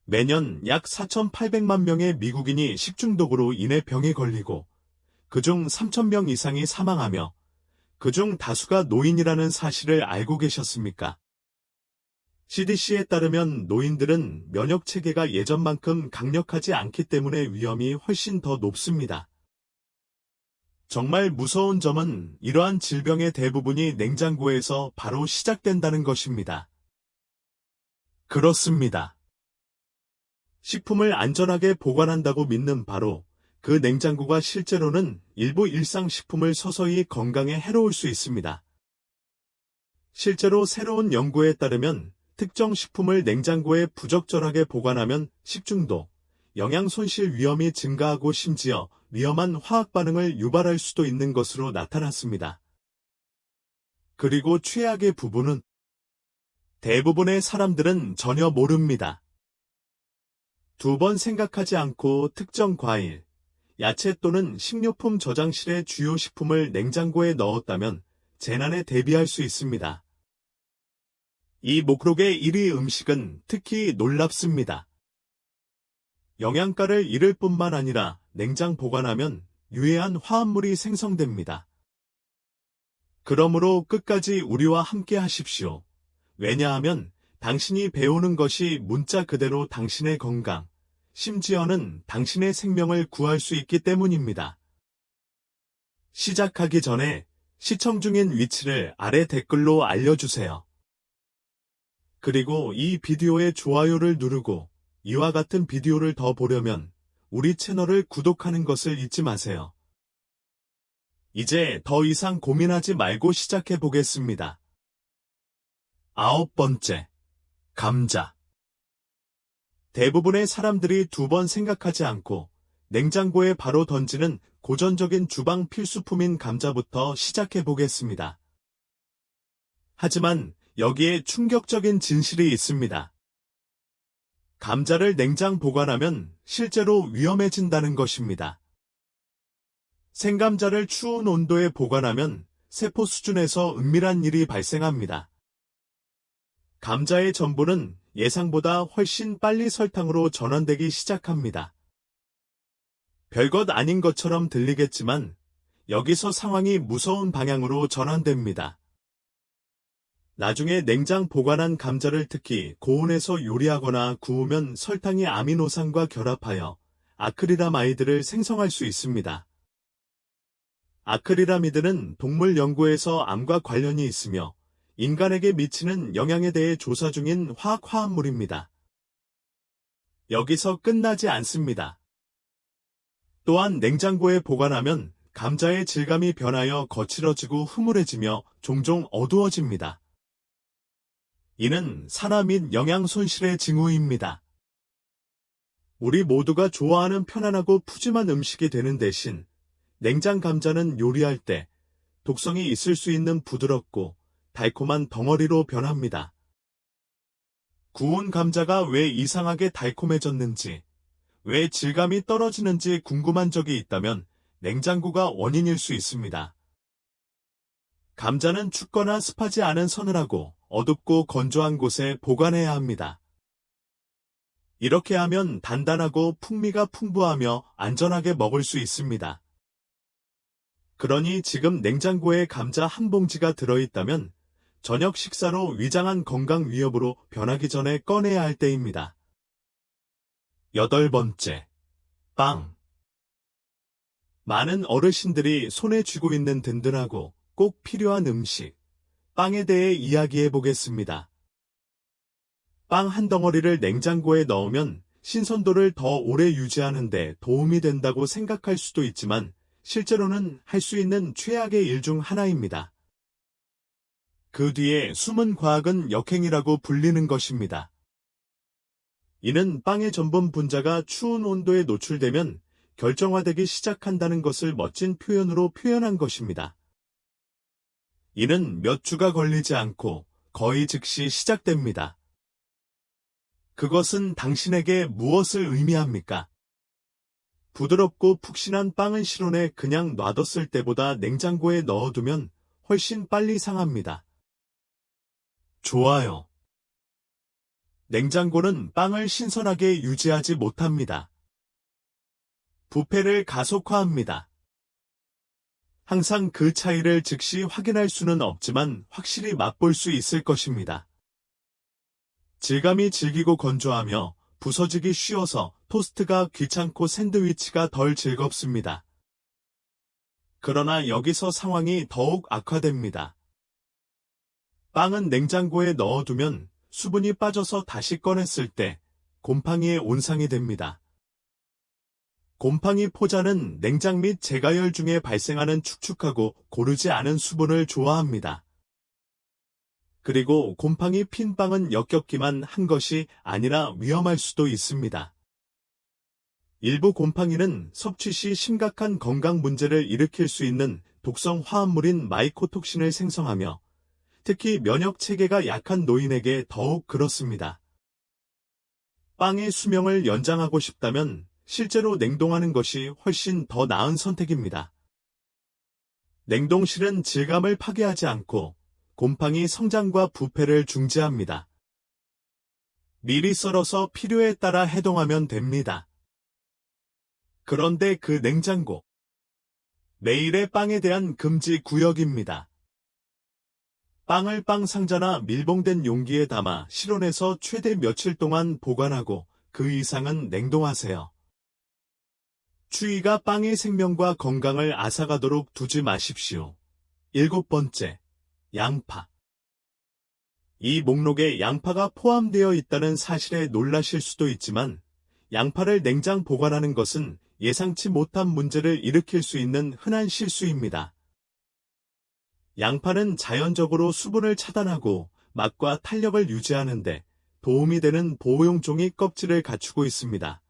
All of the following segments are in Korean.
매년 약 4,800만 명의 미국인이 식중독으로 인해 병에 걸리고 그중 3,000명 이상이 사망하며 그중 다수가 노인이라는 사실을 알고 계셨습니까? CDC에 따르면 노인들은 면역 체계가 예전만큼 강력하지 않기 때문에 위험이 훨씬 더 높습니다. 정말 무서운 점은 이러한 질병의 대부분이 냉장고에서 바로 시작된다는 것입니다. 그렇습니다. 식품을 안전하게 보관한다고 믿는 바로 그 냉장고가 실제로는 일부 일상식품을 서서히 건강에 해로울 수 있습니다. 실제로 새로운 연구에 따르면 특정 식품을 냉장고에 부적절하게 보관하면 식중독, 영양 손실 위험이 증가하고 심지어 위험한 화학 반응을 유발할 수도 있는 것으로 나타났습니다. 그리고 최악의 부분은 대부분의 사람들은 전혀 모릅니다. 두 번 생각하지 않고 특정 과일, 야채 또는 식료품 저장실에 주요 식품을 냉장고에 넣었다면 재난에 대비할 수 있습니다. 이 목록의 1위 음식은 특히 놀랍습니다. 영양가를 잃을 뿐만 아니라 냉장 보관하면 유해한 화합물이 생성됩니다. 그러므로 끝까지 우리와 함께 하십시오. 왜냐하면 당신이 배우는 것이 문자 그대로 당신의 건강, 심지어는 당신의 생명을 구할 수 있기 때문입니다. 시작하기 전에 시청 중인 위치를 아래 댓글로 알려주세요. 그리고 이 비디오에 좋아요를 누르고 이와 같은 비디오를 더 보려면 우리 채널을 구독하는 것을 잊지 마세요. 이제 더 이상 고민하지 말고 시작해 보겠습니다. 9번째, 감자. 대부분의 사람들이 두 번 생각하지 않고 냉장고에 바로 던지는 고전적인 주방 필수품인 감자부터 시작해 보겠습니다. 하지만 여기에 충격적인 진실이 있습니다. 감자를 냉장 보관하면 실제로 위험해진다는 것입니다. 생감자를 추운 온도에 보관하면 세포 수준에서 은밀한 일이 발생합니다. 감자의 전분은 예상보다 훨씬 빨리 설탕으로 전환되기 시작합니다. 별것 아닌 것처럼 들리겠지만 여기서 상황이 무서운 방향으로 전환됩니다. 나중에 냉장 보관한 감자를 특히 고온에서 요리하거나 구우면 설탕이 아미노산과 결합하여 아크릴아마이드를 생성할 수 있습니다. 아크릴아미드는 동물 연구에서 암과 관련이 있으며 인간에게 미치는 영향에 대해 조사 중인 화학화합물입니다. 여기서 끝나지 않습니다. 또한 냉장고에 보관하면 감자의 질감이 변하여 거칠어지고 흐물해지며 종종 어두워집니다. 이는 산화 및 영양 손실의 징후입니다. 우리 모두가 좋아하는 편안하고 푸짐한 음식이 되는 대신 냉장 감자는 요리할 때 독성이 있을 수 있는 부드럽고 달콤한 덩어리로 변합니다. 구운 감자가 왜 이상하게 달콤해졌는지, 왜 질감이 떨어지는지 궁금한 적이 있다면 냉장고가 원인일 수 있습니다. 감자는 춥거나 습하지 않은 서늘하고 어둡고 건조한 곳에 보관해야 합니다. 이렇게 하면 단단하고 풍미가 풍부하며 안전하게 먹을 수 있습니다. 그러니 지금 냉장고에 감자 한 봉지가 들어있다면 저녁 식사로 위장한 건강 위협으로 변하기 전에 꺼내야 할 때입니다. 8번째, 빵. 많은 어르신들이 손에 쥐고 있는 든든하고 꼭 필요한 음식, 빵에 대해 이야기해 보겠습니다. 빵 한 덩어리를 냉장고에 넣으면 신선도를 더 오래 유지하는 데 도움이 된다고 생각할 수도 있지만 실제로는 할 수 있는 최악의 일 중 하나입니다. 그 뒤에 숨은 과학은 역행이라고 불리는 것입니다. 이는 빵의 전분 분자가 추운 온도에 노출되면 결정화되기 시작한다는 것을 멋진 표현으로 표현한 것입니다. 이는 몇 주가 걸리지 않고 거의 즉시 시작됩니다. 그것은 당신에게 무엇을 의미합니까? 부드럽고 푹신한 빵을 실온에 그냥 놔뒀을 때보다 냉장고에 넣어두면 훨씬 빨리 상합니다. 좋아요. 냉장고는 빵을 신선하게 유지하지 못합니다. 부패를 가속화합니다. 항상 그 차이를 즉시 확인할 수는 없지만 확실히 맛볼 수 있을 것입니다. 질감이 질기고 건조하며 부서지기 쉬워서 토스트가 귀찮고 샌드위치가 덜 즐겁습니다. 그러나 여기서 상황이 더욱 악화됩니다. 빵은 냉장고에 넣어두면 수분이 빠져서 다시 꺼냈을 때 곰팡이의 온상이 됩니다. 곰팡이 포자는 냉장 및 제가열 중에 발생하는 축축하고 고르지 않은 수분을 좋아합니다. 그리고 곰팡이 핀 빵은 역겹기만 한 것이 아니라 위험할 수도 있습니다. 일부 곰팡이는 섭취 시 심각한 건강 문제를 일으킬 수 있는 독성 화합물인 마이코톡신을 생성하며 특히 면역 체계가 약한 노인에게 더욱 그렇습니다. 빵의 수명을 연장하고 싶다면 실제로 냉동하는 것이 훨씬 더 나은 선택입니다. 냉동실은 질감을 파괴하지 않고 곰팡이 성장과 부패를 중지합니다. 미리 썰어서 필요에 따라 해동하면 됩니다. 그런데 그 냉장고. 매일의 빵에 대한 금지 구역입니다. 빵을 빵 상자나 밀봉된 용기에 담아 실온에서 최대 며칠 동안 보관하고 그 이상은 냉동하세요. 추위가 빵의 생명과 건강을 앗아가도록 두지 마십시오. 7번째, 양파. 이 목록에 양파가 포함되어 있다는 사실에 놀라실 수도 있지만 양파를 냉장 보관하는 것은 예상치 못한 문제를 일으킬 수 있는 흔한 실수입니다. 양파는 자연적으로 수분을 차단하고 맛과 탄력을 유지하는 데 도움이 되는 보호용 종이 껍질을 갖추고 있습니다.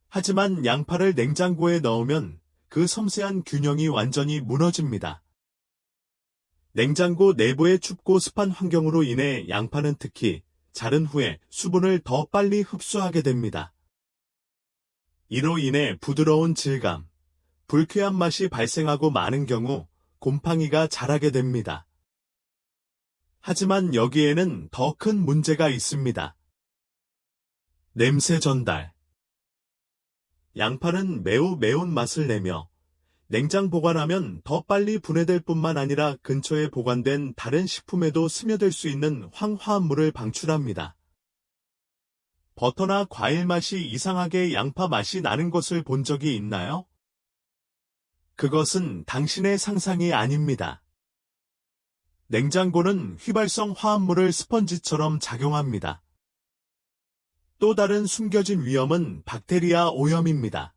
하지만 양파를 냉장고에 넣으면 그 섬세한 균형이 완전히 무너집니다. 냉장고 내부의 춥고 습한 환경으로 인해 양파는 특히 자른 후에 수분을 더 빨리 흡수하게 됩니다. 이로 인해 부드러운 질감, 불쾌한 맛이 발생하고 많은 경우 곰팡이가 자라게 됩니다. 하지만 여기에는 더 큰 문제가 있습니다. 냄새 전달. 양파는 매우 매운 맛을 내며 냉장 보관하면 더 빨리 분해될 뿐만 아니라 근처에 보관된 다른 식품에도 스며들 수 있는 황화합물을 방출합니다. 버터나 과일 맛이 이상하게 양파 맛이 나는 것을 본 적이 있나요? 그것은 당신의 상상이 아닙니다. 냉장고는 휘발성 화합물을 스펀지처럼 작용합니다. 또 다른 숨겨진 위험은 박테리아 오염입니다.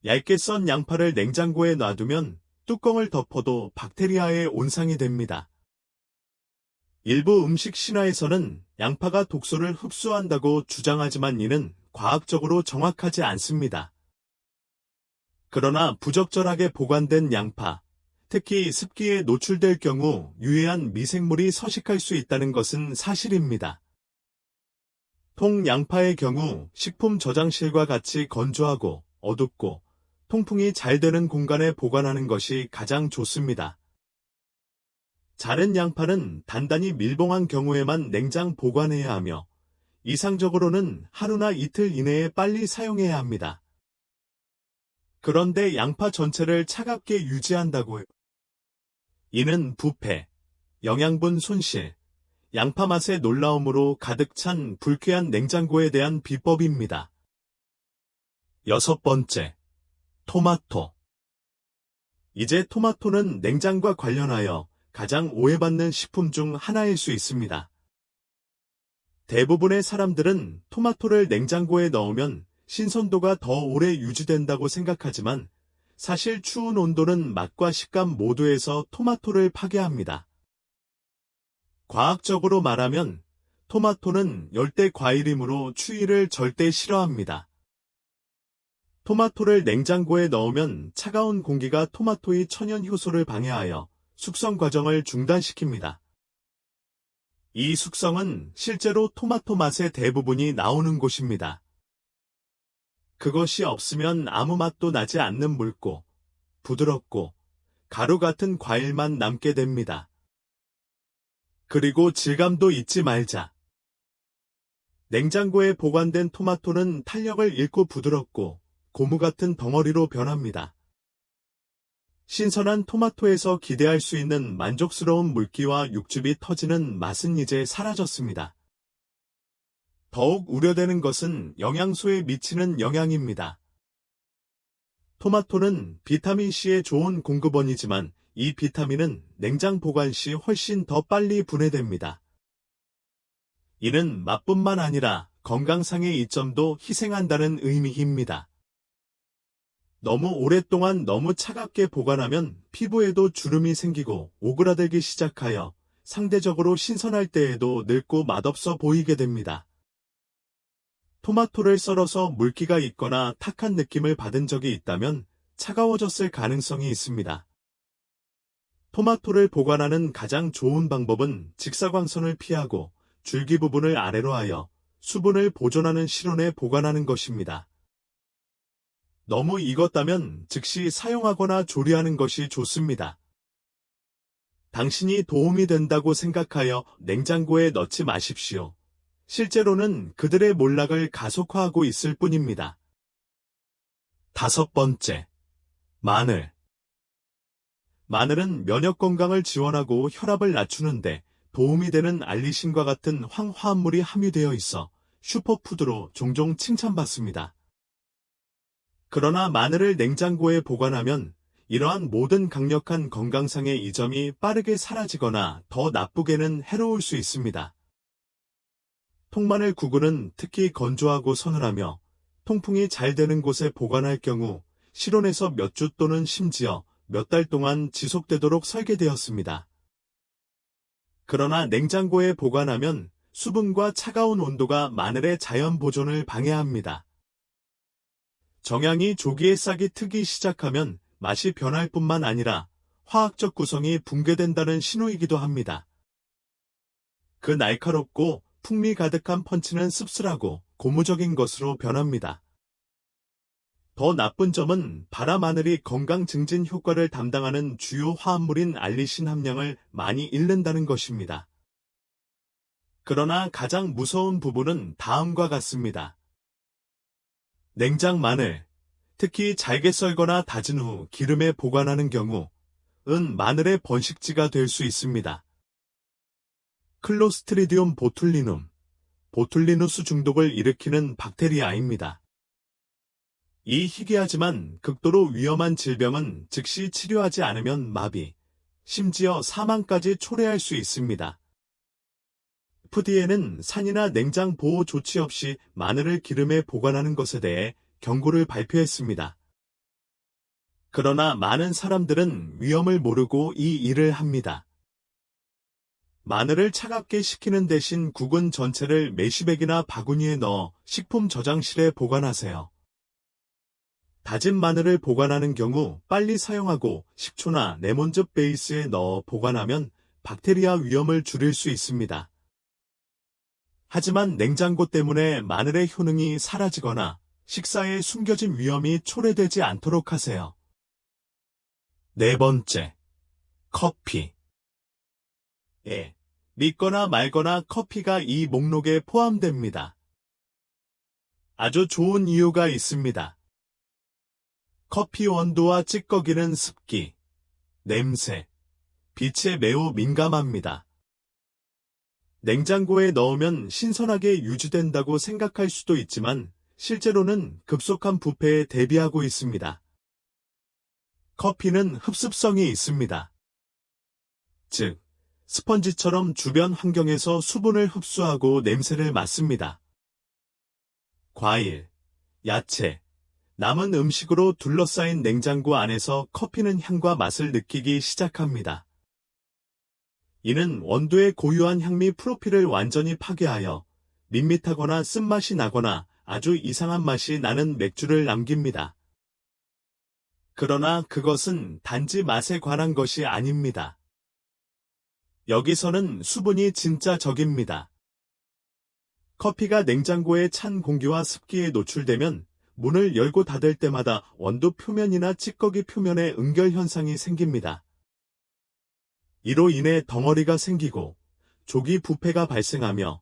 얇게 썬 양파를 냉장고에 놔두면 뚜껑을 덮어도 박테리아의 온상이 됩니다. 일부 음식 신화에서는 양파가 독소를 흡수한다고 주장하지만 이는 과학적으로 정확하지 않습니다. 그러나 부적절하게 보관된 양파, 특히 습기에 노출될 경우 유해한 미생물이 서식할 수 있다는 것은 사실입니다. 통 양파의 경우 식품 저장실과 같이 건조하고 어둡고 통풍이 잘 되는 공간에 보관하는 것이 가장 좋습니다. 자른 양파는 단단히 밀봉한 경우에만 냉장 보관해야 하며 이상적으로는 하루나 이틀 이내에 빨리 사용해야 합니다. 그런데 양파 전체를 차갑게 유지한다고요. 이는 부패, 영양분 손실, 양파 맛의 놀라움으로 가득 찬 불쾌한 냉장고에 대한 비법입니다. 6번째, 토마토. 이제 토마토는 냉장과 관련하여 가장 오해받는 식품 중 하나일 수 있습니다. 대부분의 사람들은 토마토를 냉장고에 넣으면 신선도가 더 오래 유지된다고 생각하지만 사실 추운 온도는 맛과 식감 모두에서 토마토를 파괴합니다. 과학적으로 말하면 토마토는 열대 과일이므로 추위를 절대 싫어합니다. 토마토를 냉장고에 넣으면 차가운 공기가 토마토의 천연 효소를 방해하여 숙성 과정을 중단시킵니다. 이 숙성은 실제로 토마토 맛의 대부분이 나오는 곳입니다. 그것이 없으면 아무 맛도 나지 않는 묽고 부드럽고 가루 같은 과일만 남게 됩니다. 그리고 질감도 잊지 말자. 냉장고에 보관된 토마토는 탄력을 잃고 부드럽고 고무 같은 덩어리로 변합니다. 신선한 토마토에서 기대할 수 있는 만족스러운 물기와 육즙이 터지는 맛은 이제 사라졌습니다. 더욱 우려되는 것은 영양소에 미치는 영향입니다. 토마토는 비타민C의 좋은 공급원이지만 이 비타민은 냉장 보관 시 훨씬 더 빨리 분해됩니다. 이는 맛뿐만 아니라 건강상의 이점도 희생한다는 의미입니다. 너무 오랫동안 너무 차갑게 보관하면 피부에도 주름이 생기고 오그라들기 시작하여 상대적으로 신선할 때에도 늙고 맛없어 보이게 됩니다. 토마토를 썰어서 물기가 있거나 탁한 느낌을 받은 적이 있다면 차가워졌을 가능성이 있습니다. 토마토를 보관하는 가장 좋은 방법은 직사광선을 피하고 줄기 부분을 아래로 하여 수분을 보존하는 실온에 보관하는 것입니다. 너무 익었다면 즉시 사용하거나 조리하는 것이 좋습니다. 당신이 도움이 된다고 생각하여 냉장고에 넣지 마십시오. 실제로는 그들의 몰락을 가속화하고 있을 뿐입니다. 5번째, 마늘. 마늘은 면역 건강을 지원하고 혈압을 낮추는데 도움이 되는 알리신과 같은 황화합물이 함유되어 있어 슈퍼푸드로 종종 칭찬받습니다. 그러나 마늘을 냉장고에 보관하면 이러한 모든 강력한 건강상의 이점이 빠르게 사라지거나 더 나쁘게는 해로울 수 있습니다. 통마늘 구근은 특히 건조하고 서늘하며 통풍이 잘 되는 곳에 보관할 경우 실온에서 몇 주 또는 심지어 몇 달 동안 지속되도록 설계되었습니다. 그러나 냉장고에 보관하면 수분과 차가운 온도가 마늘의 자연 보존을 방해합니다. 정향이 조기에 싹이 트기 시작하면 맛이 변할 뿐만 아니라 화학적 구성이 붕괴된다는 신호이기도 합니다. 그 날카롭고 풍미 가득한 펀치는 씁쓸하고 고무적인 것으로 변합니다. 더 나쁜 점은 발화 마늘이 건강 증진 효과를 담당하는 주요 화합물인 알리신 함량을 많이 잃는다는 것입니다. 그러나 가장 무서운 부분은 다음과 같습니다. 냉장 마늘, 특히 잘게 썰거나 다진 후 기름에 보관하는 경우 은 마늘의 번식지가 될 수 있습니다. 클로스트리디움 보툴리눔, 보툴리누스 중독을 일으키는 박테리아입니다. 이 희귀하지만 극도로 위험한 질병은 즉시 치료하지 않으면 마비, 심지어 사망까지 초래할 수 있습니다. FDA는 산이나 냉장 보호 조치 없이 마늘을 기름에 보관하는 것에 대해 경고를 발표했습니다. 그러나 많은 사람들은 위험을 모르고 이 일을 합니다. 마늘을 차갑게 식히는 대신 국은 전체를 메쉬백이나 바구니에 넣어 식품 저장실에 보관하세요. 다진 마늘을 보관하는 경우 빨리 사용하고 식초나 레몬즙 베이스에 넣어 보관하면 박테리아 위험을 줄일 수 있습니다. 하지만 냉장고 때문에 마늘의 효능이 사라지거나 식사에 숨겨진 위험이 초래되지 않도록 하세요. 4번째, 커피. 믿거나 말거나 커피가 이 목록에 포함됩니다. 아주 좋은 이유가 있습니다. 커피 원두와 찌꺼기는 습기, 냄새, 빛에 매우 민감합니다. 냉장고에 넣으면 신선하게 유지된다고 생각할 수도 있지만 실제로는 급속한 부패에 대비하고 있습니다. 커피는 흡습성이 있습니다. 즉, 스펀지처럼 주변 환경에서 수분을 흡수하고 냄새를 맡습니다. 과일, 야채, 남은 음식으로 둘러싸인 냉장고 안에서 커피는 향과 맛을 느끼기 시작합니다. 이는 원두의 고유한 향미 프로필을 완전히 파괴하여 밋밋하거나 쓴맛이 나거나 아주 이상한 맛이 나는 맥주를 남깁니다. 그러나 그것은 단지 맛에 관한 것이 아닙니다. 여기서는 수분이 진짜 적입니다. 커피가 냉장고의 찬 공기와 습기에 노출되면 문을 열고 닫을 때마다 원두 표면이나 찌꺼기 표면에 응결 현상이 생깁니다. 이로 인해 덩어리가 생기고 조기 부패가 발생하며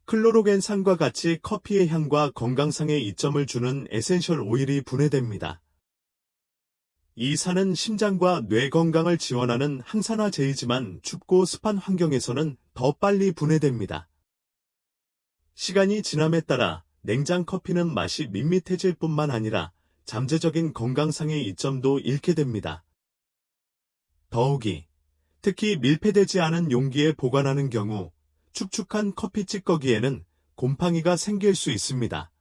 클로로겐산과 같이 커피의 향과 건강상의 이점을 주는 에센셜 오일이 분해됩니다. 이 산은 심장과 뇌 건강을 지원하는 항산화제이지만 춥고 습한 환경에서는 더 빨리 분해됩니다. 시간이 지남에 따라 냉장 커피는 맛이 밋밋해질 뿐만 아니라 잠재적인 건강상의 이점도 잃게 됩니다. 더욱이 특히 밀폐되지 않은 용기에 보관하는 경우 축축한 커피 찌꺼기에는 곰팡이가 생길 수 있습니다.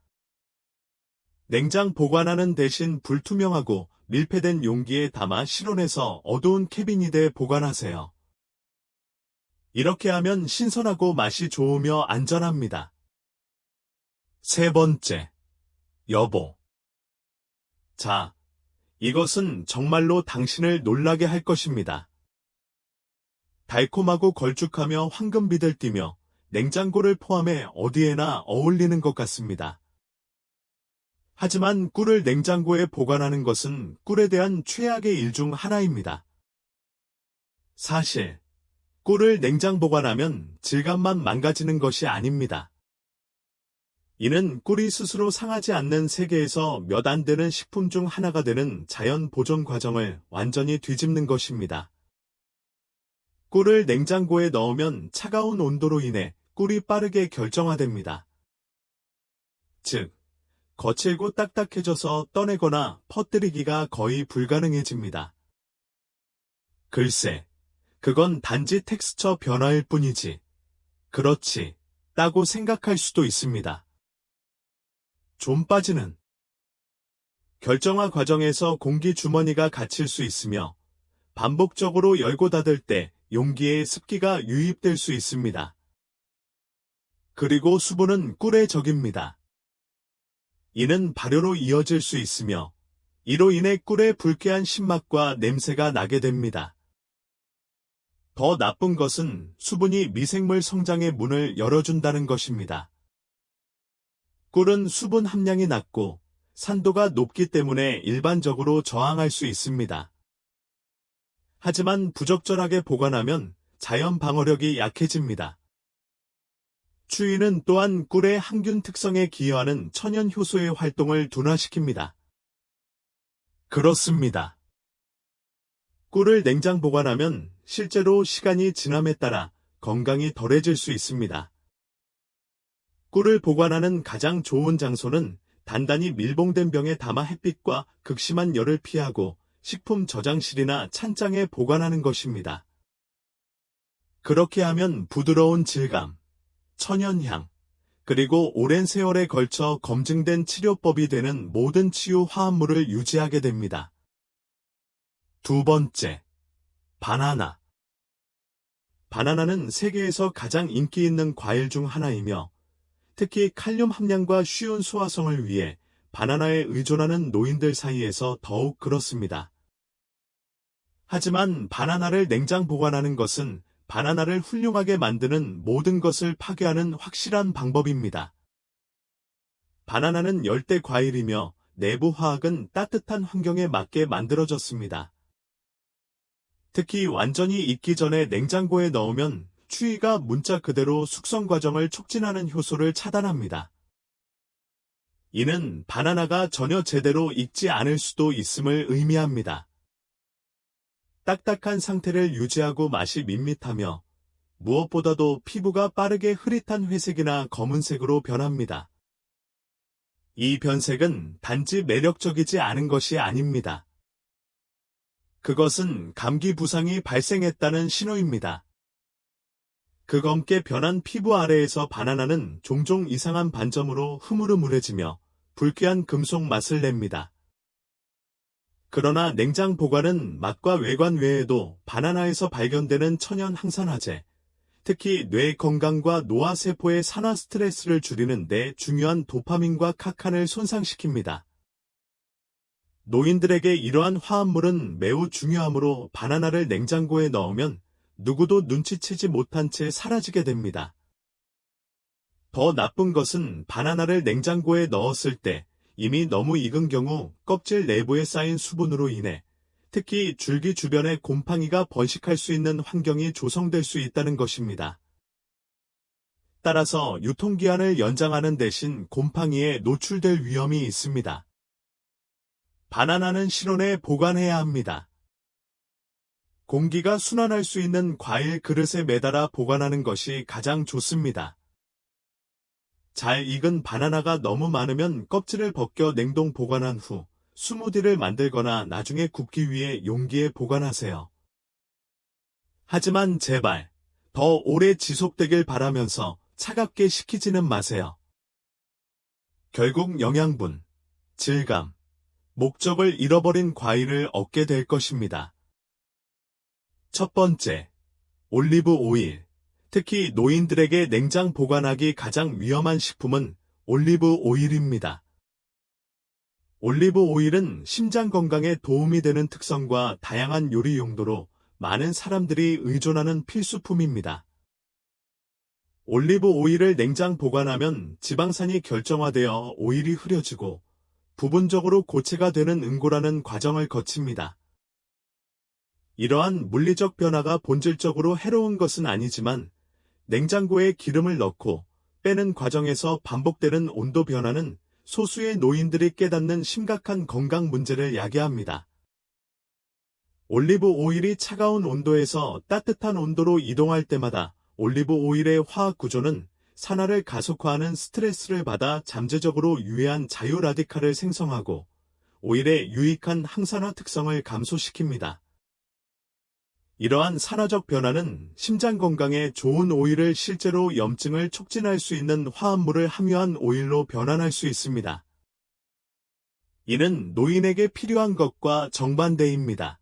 냉장 보관하는 대신 불투명하고 밀폐된 용기에 담아 실온에서 어두운 캐비닛에 보관하세요. 이렇게 하면 신선하고 맛이 좋으며 안전합니다. 세 번째, 여보. 자, 이것은 정말로 당신을 놀라게 할 것입니다. 달콤하고 걸쭉하며 황금빛을 띠며 냉장고를 포함해 어디에나 어울리는 것 같습니다. 하지만 꿀을 냉장고에 보관하는 것은 꿀에 대한 최악의 일 중 하나입니다. 사실, 꿀을 냉장 보관하면 질감만 망가지는 것이 아닙니다. 이는 꿀이 스스로 상하지 않는 세계에서 몇 안 되는 식품 중 하나가 되는 자연 보존 과정을 완전히 뒤집는 것입니다. 꿀을 냉장고에 넣으면 차가운 온도로 인해 꿀이 빠르게 결정화됩니다. 즉, 거칠고 딱딱해져서 떠내거나 퍼뜨리기가 거의 불가능해집니다. 글쎄, 그건 단지 텍스처 변화일 뿐이지. 그렇지, 라고 생각할 수도 있습니다. 좀 빠지는 결정화 과정에서 공기 주머니가 갇힐 수 있으며 반복적으로 열고 닫을 때 용기에 습기가 유입될 수 있습니다. 그리고 수분은 꿀의 적입니다. 이는 발효로 이어질 수 있으며 이로 인해 꿀의 불쾌한 신맛과 냄새가 나게 됩니다. 더 나쁜 것은 수분이 미생물 성장의 문을 열어준다는 것입니다. 꿀은 수분 함량이 낮고 산도가 높기 때문에 일반적으로 저항할 수 있습니다. 하지만 부적절하게 보관하면 자연 방어력이 약해집니다. 추위는 또한 꿀의 항균 특성에 기여하는 천연 효소의 활동을 둔화시킵니다. 그렇습니다. 꿀을 냉장 보관하면 실제로 시간이 지남에 따라 건강이 덜해질 수 있습니다. 꿀을 보관하는 가장 좋은 장소는 단단히 밀봉된 병에 담아 햇빛과 극심한 열을 피하고 식품 저장실이나 찬장에 보관하는 것입니다. 그렇게 하면 부드러운 질감, 천연향, 그리고 오랜 세월에 걸쳐 검증된 치료법이 되는 모든 치유 화합물을 유지하게 됩니다. 두 번째, 바나나. 바나나는 세계에서 가장 인기 있는 과일 중 하나이며 특히 칼륨 함량과 쉬운 소화성을 위해 바나나에 의존하는 노인들 사이에서 더욱 그렇습니다. 하지만 바나나를 냉장 보관하는 것은 바나나를 훌륭하게 만드는 모든 것을 파괴하는 확실한 방법입니다. 바나나는 열대 과일이며 내부 화학은 따뜻한 환경에 맞게 만들어졌습니다. 특히 완전히 익기 전에 냉장고에 넣으면 추위가 문자 그대로 숙성 과정을 촉진하는 효소를 차단합니다. 이는 바나나가 전혀 제대로 익지 않을 수도 있음을 의미합니다. 딱딱한 상태를 유지하고 맛이 밋밋하며 무엇보다도 피부가 빠르게 흐릿한 회색이나 검은색으로 변합니다. 이 변색은 단지 매력적이지 않은 것이 아닙니다. 그것은 감기 부상이 발생했다는 신호입니다. 극엄게 변한 피부 아래에서 바나나는 종종 이상한 반점으로 흐물흐물해지며 불쾌한 금속 맛을 냅니다. 그러나 냉장 보관은 맛과 외관 외에도 바나나에서 발견되는 천연 항산화제, 특히 뇌 건강과 노화세포의 산화 스트레스를 줄이는 데 중요한 도파민과 카칸을 손상시킵니다. 노인들에게 이러한 화합물은 매우 중요하므로 바나나를 냉장고에 넣으면 누구도 눈치채지 못한 채 사라지게 됩니다. 더 나쁜 것은 바나나를 냉장고에 넣었을 때 이미 너무 익은 경우 껍질 내부에 쌓인 수분으로 인해 특히 줄기 주변에 곰팡이가 번식할 수 있는 환경이 조성될 수 있다는 것입니다. 따라서 유통기한을 연장하는 대신 곰팡이에 노출될 위험이 있습니다. 바나나는 실온에 보관해야 합니다. 공기가 순환할 수 있는 과일 그릇에 매달아 보관하는 것이 가장 좋습니다. 잘 익은 바나나가 너무 많으면 껍질을 벗겨 냉동 보관한 후 스무디를 만들거나 나중에 굽기 위해 용기에 보관하세요. 하지만 제발 더 오래 지속되길 바라면서 차갑게 식히지는 마세요. 결국 영양분, 질감, 목적을 잃어버린 과일을 얻게 될 것입니다. 첫 번째, 올리브 오일. 특히 노인들에게 냉장 보관하기 가장 위험한 식품은 올리브 오일입니다. 올리브 오일은 심장 건강에 도움이 되는 특성과 다양한 요리 용도로 많은 사람들이 의존하는 필수품입니다. 올리브 오일을 냉장 보관하면 지방산이 결정화되어 오일이 흐려지고 부분적으로 고체가 되는 응고라는 과정을 거칩니다. 이러한 물리적 변화가 본질적으로 해로운 것은 아니지만 냉장고에 기름을 넣고 빼는 과정에서 반복되는 온도 변화는 소수의 노인들이 깨닫는 심각한 건강 문제를 야기합니다. 올리브 오일이 차가운 온도에서 따뜻한 온도로 이동할 때마다 올리브 오일의 화학 구조는 산화를 가속화하는 스트레스를 받아 잠재적으로 유해한 자유라디칼을 생성하고 오일의 유익한 항산화 특성을 감소시킵니다. 이러한 산화적 변화는 심장 건강에 좋은 오일을 실제로 염증을 촉진할 수 있는 화합물을 함유한 오일로 변환할 수 있습니다. 이는 노인에게 필요한 것과 정반대입니다.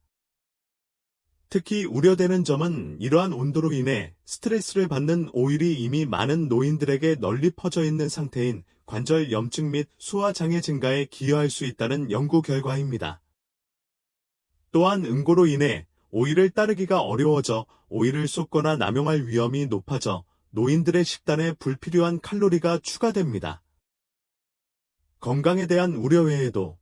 특히 우려되는 점은 이러한 온도로 인해 스트레스를 받는 오일이 이미 많은 노인들에게 널리 퍼져 있는 상태인 관절 염증 및 소화장애 증가에 기여할 수 있다는 연구 결과입니다. 또한 응고로 인해 오일을 따르기가 어려워져 오일을 쏟거나 남용할 위험이 높아져 노인들의 식단에 불필요한 칼로리가 추가됩니다. 건강에 대한 우려 외에도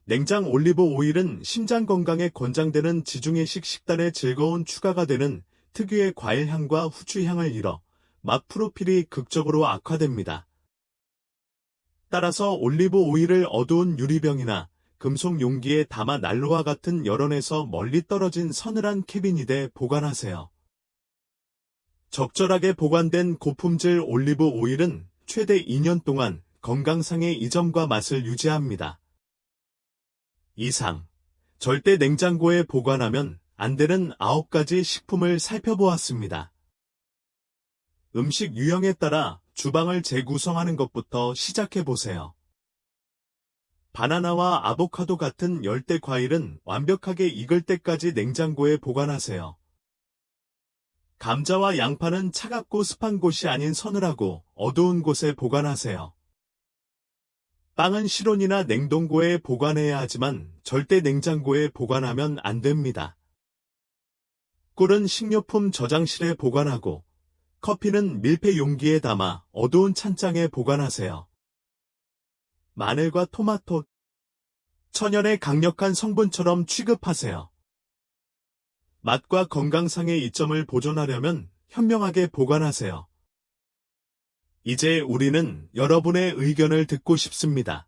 냉장 올리브 오일은 심장 건강에 권장되는 지중해식 식단에 즐거운 추가가 되는 특유의 과일 향과 후추 향을 잃어 맛 프로필이 극적으로 악화됩니다. 따라서 올리브 오일을 어두운 유리병이나 금속 용기에 담아 난로와 같은 열원에서 멀리 떨어진 서늘한 캐비닛에 보관하세요. 적절하게 보관된 고품질 올리브 오일은 최대 2년 동안 건강상의 이점과 맛을 유지합니다. 이상, 절대 냉장고에 보관하면 안 되는 9가지 식품을 살펴보았습니다. 음식 유형에 따라 주방을 재구성하는 것부터 시작해보세요. 바나나와 아보카도 같은 열대 과일은 완벽하게 익을 때까지 냉장고에 보관하세요. 감자와 양파는 차갑고 습한 곳이 아닌 서늘하고 어두운 곳에 보관하세요. 빵은 실온이나 냉동고에 보관해야 하지만 절대 냉장고에 보관하면 안 됩니다. 꿀은 식료품 저장실에 보관하고 커피는 밀폐 용기에 담아 어두운 찬장에 보관하세요. 마늘과 토마토, 천연의 강력한 성분처럼 취급하세요. 맛과 건강상의 이점을 보존하려면 현명하게 보관하세요. 이제 우리는 여러분의 의견을 듣고 싶습니다.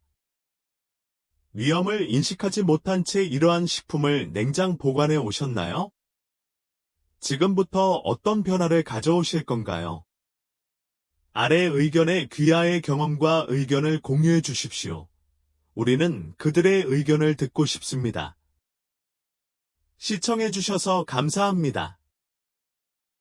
위험을 인식하지 못한 채 이러한 식품을 냉장 보관해 오셨나요? 지금부터 어떤 변화를 가져오실 건가요? 아래 의견에 귀하의 경험과 의견을 공유해 주십시오. 우리는 그들의 의견을 듣고 싶습니다. 시청해 주셔서 감사합니다.